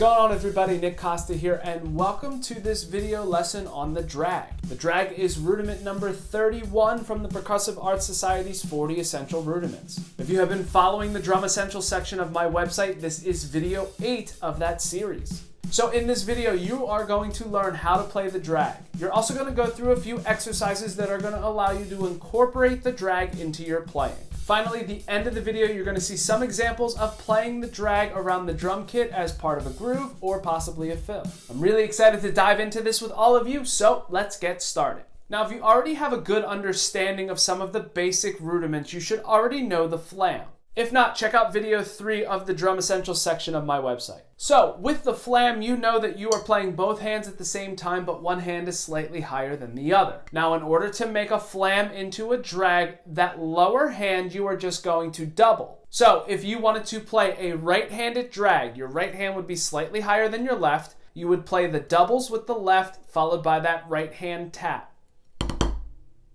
going on, everybody? Nick Costa here, and welcome to this video lesson on the drag. The drag is rudiment number 31 from the Percussive Arts Society's 40 Essential Rudiments. If you have been following the Drum Essentials section of my website, this is video 8 of that series. So in this video, you are going to learn how to play the drag. You're also going to go through a few exercises that are going to allow you to incorporate the drag into your playing. Finally, at the end of the video, you're going to see some examples of playing the drag around the drum kit as part of a groove or possibly a fill. I'm really excited to dive into this with all of you, so let's get started. Now, if you already have a good understanding of some of the basic rudiments, you should already know the flam. If not, check out video 3 of the Drum Essentials section of my website. So, with the flam, you know that you are playing both hands at the same time, but one hand is slightly higher than the other. Now, in order to make a flam into a drag, that lower hand you are just going to double. So, if you wanted to play a right-handed drag, your right hand would be slightly higher than your left. You would play the doubles with the left, followed by that right hand tap.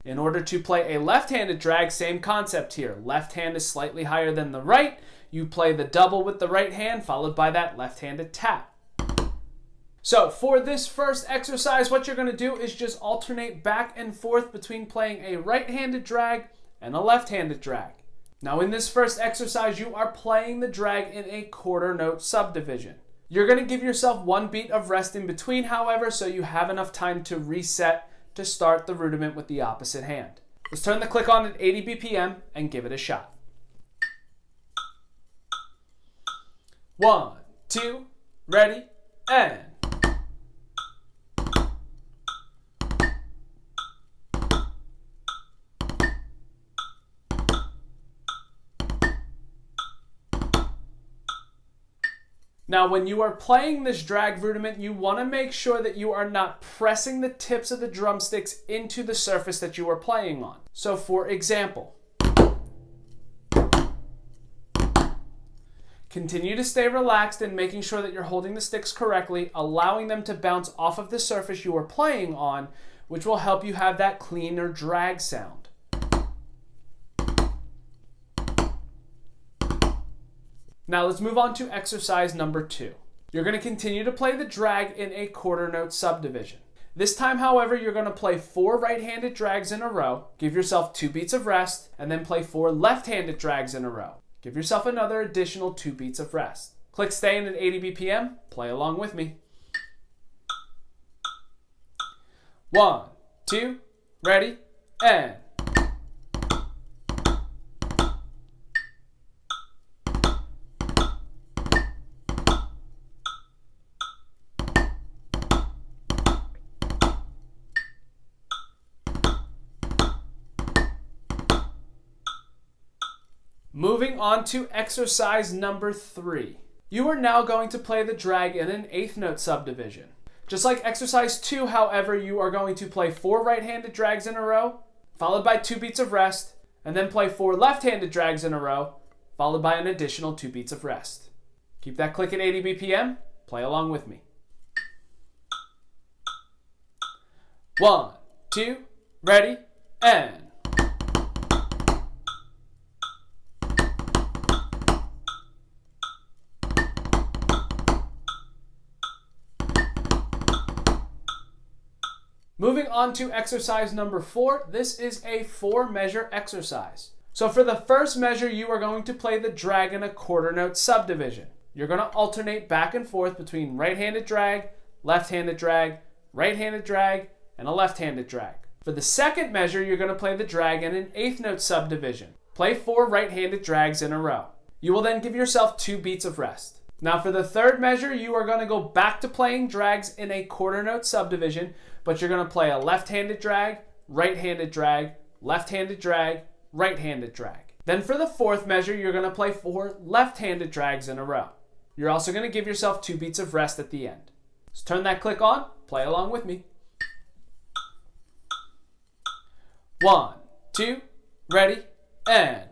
In order to play a left-handed drag, same concept here. Left hand is slightly higher than the right. You play the double with the right hand, followed by that left-handed tap. So for this first exercise, what you're going to do is just alternate back and forth between playing a right-handed drag and a left-handed drag. Now in this first exercise, you are playing the drag in a quarter note subdivision. You're going to give yourself one beat of rest in between, however, so you have enough time to reset to start the rudiment with the opposite hand. Let's turn the click on at 80 BPM and give it a shot. 1, 2, ready, and. Now, when you are playing this drag rudiment, you want to make sure that you are not pressing the tips of the drumsticks into the surface that you are playing on. So, for example, continue to stay relaxed and making sure that you're holding the sticks correctly, allowing them to bounce off of the surface you are playing on, which will help you have that cleaner drag sound. Now let's move on to exercise number 2. You're going to continue to play the drag in a quarter note subdivision. This time, however, you're going to play 4 right-handed drags in a row, give yourself 2 beats of rest, and then play 4 left-handed drags in a row. Give yourself another additional 2 beats of rest. Click stay in at 80 BPM, play along with me. 1, 2, ready, and. Moving on to exercise number 3. You are now going to play the drag in an 8th note subdivision. Just like exercise 2, however, you are going to play 4 right-handed drags in a row, followed by 2 beats of rest, and then play 4 left-handed drags in a row, followed by an additional 2 beats of rest. Keep that click at 80 BPM, play along with me. 1, 2, ready, and. Moving on to exercise number 4, this is a 4-measure exercise. So for the first measure, you are going to play the drag in a quarter note subdivision. You're going to alternate back and forth between right-handed drag, left-handed drag, right-handed drag, and a left-handed drag. For the second measure, you're going to play the drag in an 8th note subdivision. Play 4 right-handed drags in a row. You will then give yourself 2 beats of rest. Now for the third measure, you are going to go back to playing drags in a quarter note subdivision, but you're going to play a left-handed drag, right-handed drag, left-handed drag, right-handed drag. Then for the fourth measure, you're going to play 4 left-handed drags in a row. You're also going to give yourself 2 beats of rest at the end. So turn that click on, play along with me. 1, 2, ready, and.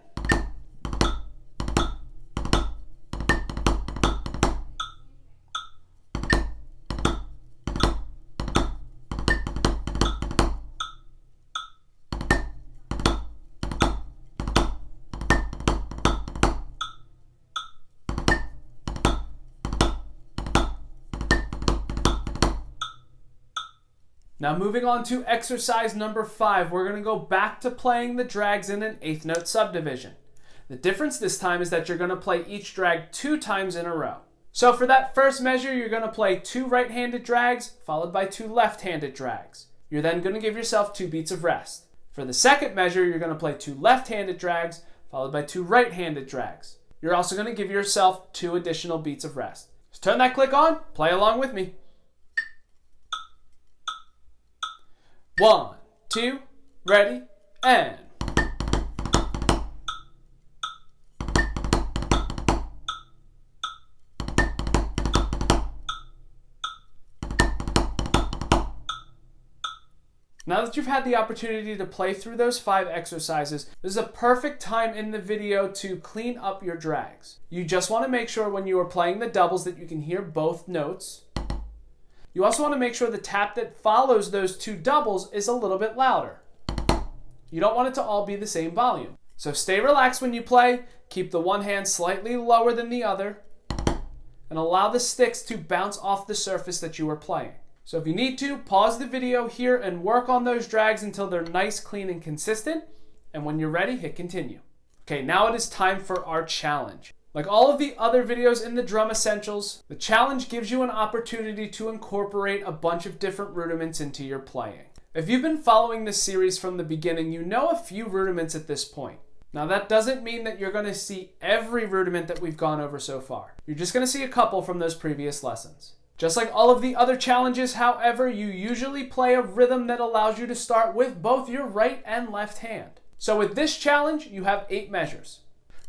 Now moving on to exercise number 5, we're going to go back to playing the drags in an eighth note subdivision. The difference this time is that you're going to play each drag 2 times in a row. So for that first measure, you're going to play 2 right-handed drags followed by 2 left-handed drags. You're then going to give yourself 2 beats of rest. For the second measure, you're going to play 2 left-handed drags followed by 2 right-handed drags. You're also going to give yourself 2 additional beats of rest. So turn that click on, play along with me. 1, 2, ready, and. Now that you've had the opportunity to play through those 5 exercises, this is a perfect time in the video to clean up your drags. You just want to make sure when you are playing the doubles that you can hear both notes. You also want to make sure the tap that follows those 2 doubles is a little bit louder. You don't want it to all be the same volume. So stay relaxed when you play, keep the one hand slightly lower than the other, and allow the sticks to bounce off the surface that you are playing. So if you need to, pause the video here and work on those drags until they're nice, clean, and consistent. And when you're ready, hit continue. Okay, now it is time for our challenge. Like all of the other videos in the Drum Essentials, the challenge gives you an opportunity to incorporate a bunch of different rudiments into your playing. If you've been following this series from the beginning, you know a few rudiments at this point. Now that doesn't mean that you're going to see every rudiment that we've gone over so far. You're just going to see a couple from those previous lessons. Just like all of the other challenges, however, you usually play a rhythm that allows you to start with both your right and left hand. So with this challenge, you have 8 measures.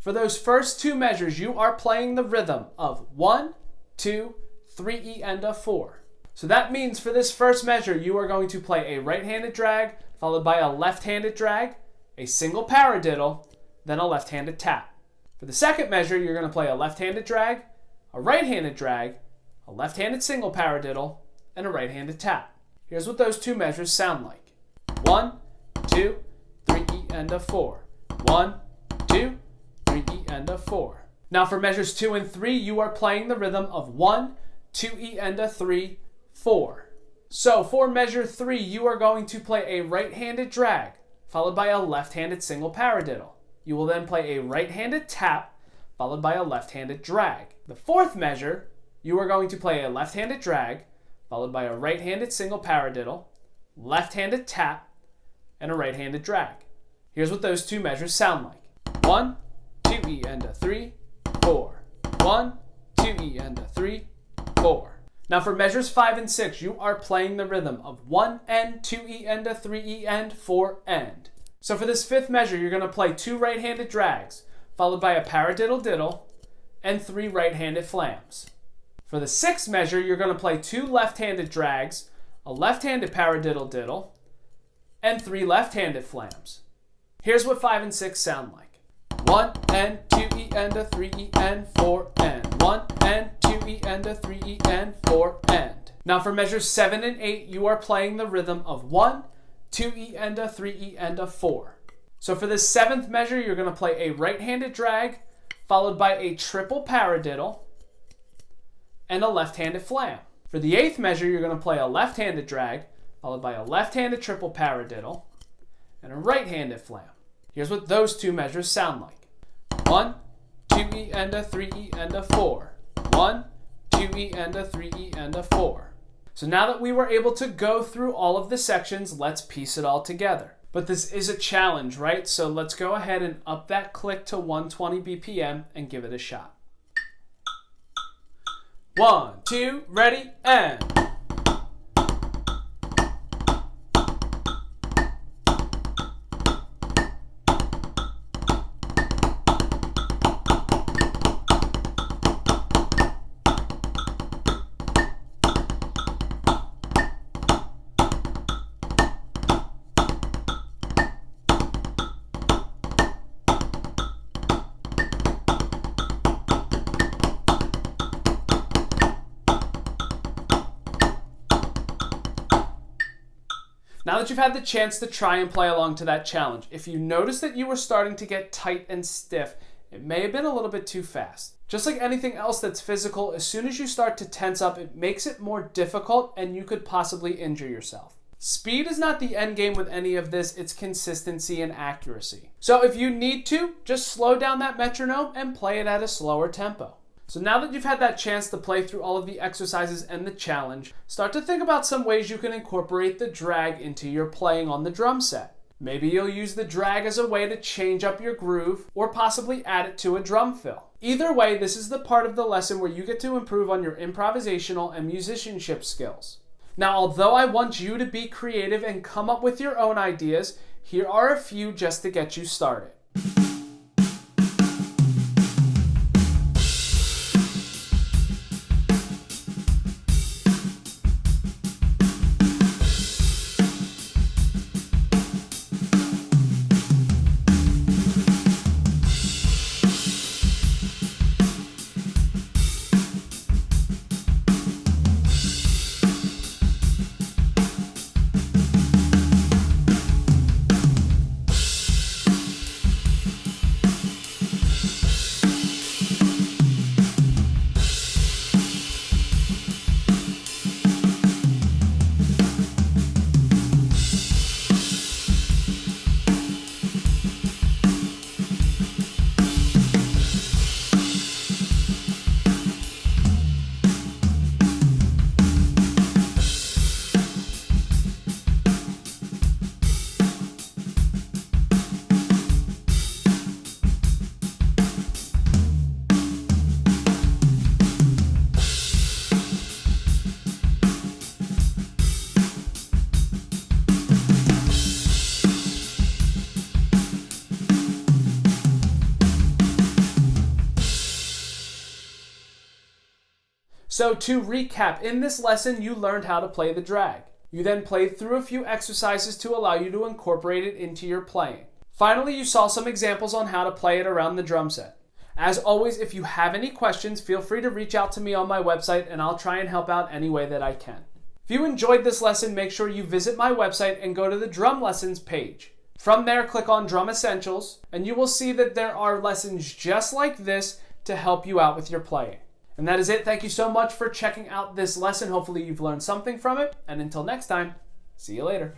For those first 2 measures, you are playing the rhythm of 1, 2, 3E, and a 4. So that means for this first measure, you are going to play a right-handed drag, followed by a left-handed drag, a single paradiddle, then a left-handed tap. For the second measure, you're going to play a left-handed drag, a right-handed drag, a left-handed single paradiddle, and a right-handed tap. Here's what those 2 measures sound like. 1, 2, 3E, and a 4. 1, 2, 3E, and a 4. Now for measures 2 and 3, you are playing the rhythm of 1, 2E, and a 3, 4. So for measure 3, you are going to play a right-handed drag, followed by a left-handed single paradiddle. You will then play a right-handed tap, followed by a left-handed drag. The fourth measure, you are going to play a left-handed drag, followed by a right-handed single paradiddle, left-handed tap, and a right-handed drag. Here's what those 2 measures sound like. 1, 2E, and a 3, 4. 1, 2E, and a 3, 4. Now for measures 5 and 6, you are playing the rhythm of 1 and 2E, and a 3E, and 4 and. So for this 5th measure, you're going to play 2 right-handed drags, followed by a paradiddle diddle, and 3 right-handed flams. For the 6th measure, you're going to play 2 left-handed drags, a left-handed paradiddle diddle, and 3 left-handed flams. Here's what 5 and 6 sound like. 1 and 2E, and a 3E, and 4 and. 1 and 2E, and a 3E, and 4 and. Now for measures 7 and 8, you are playing the rhythm of 1, 2E, and a 3E, and a 4. So for this 7th measure, you're going to play a right-handed drag, followed by a triple paradiddle, and a left-handed flam. For the 8th measure, you're going to play a left-handed drag, followed by a left-handed triple paradiddle, and a right-handed flam. Here's what those 2 measures sound like. 1, 2E, and a 3E, and a 4. 1, 2E, and a 3E, and a 4. So now that we were able to go through all of the sections, let's piece it all together. But this is a challenge, right? So let's go ahead and up that click to 120 BPM and give it a shot. 1, 2, ready, and. Now that you've had the chance to try and play along to that challenge, if you notice that you were starting to get tight and stiff, it may have been a little bit too fast. Just like anything else that's physical, as soon as you start to tense up, it makes it more difficult and you could possibly injure yourself. Speed is not the end game with any of this, it's consistency and accuracy. So if you need to, just slow down that metronome and play it at a slower tempo. So now that you've had that chance to play through all of the exercises and the challenge, start to think about some ways you can incorporate the drag into your playing on the drum set. Maybe you'll use the drag as a way to change up your groove, or possibly add it to a drum fill. Either way, this is the part of the lesson where you get to improve on your improvisational and musicianship skills. Now, although I want you to be creative and come up with your own ideas, here are a few just to get you started. So to recap, in this lesson you learned how to play the drag. You then played through a few exercises to allow you to incorporate it into your playing. Finally, you saw some examples on how to play it around the drum set. As always, if you have any questions, feel free to reach out to me on my website and I'll try and help out any way that I can. If you enjoyed this lesson, make sure you visit my website and go to the drum lessons page. From there, click on Drum Essentials and you will see that there are lessons just like this to help you out with your playing. And that is it. Thank you so much for checking out this lesson. Hopefully you've learned something from it. And until next time, see you later.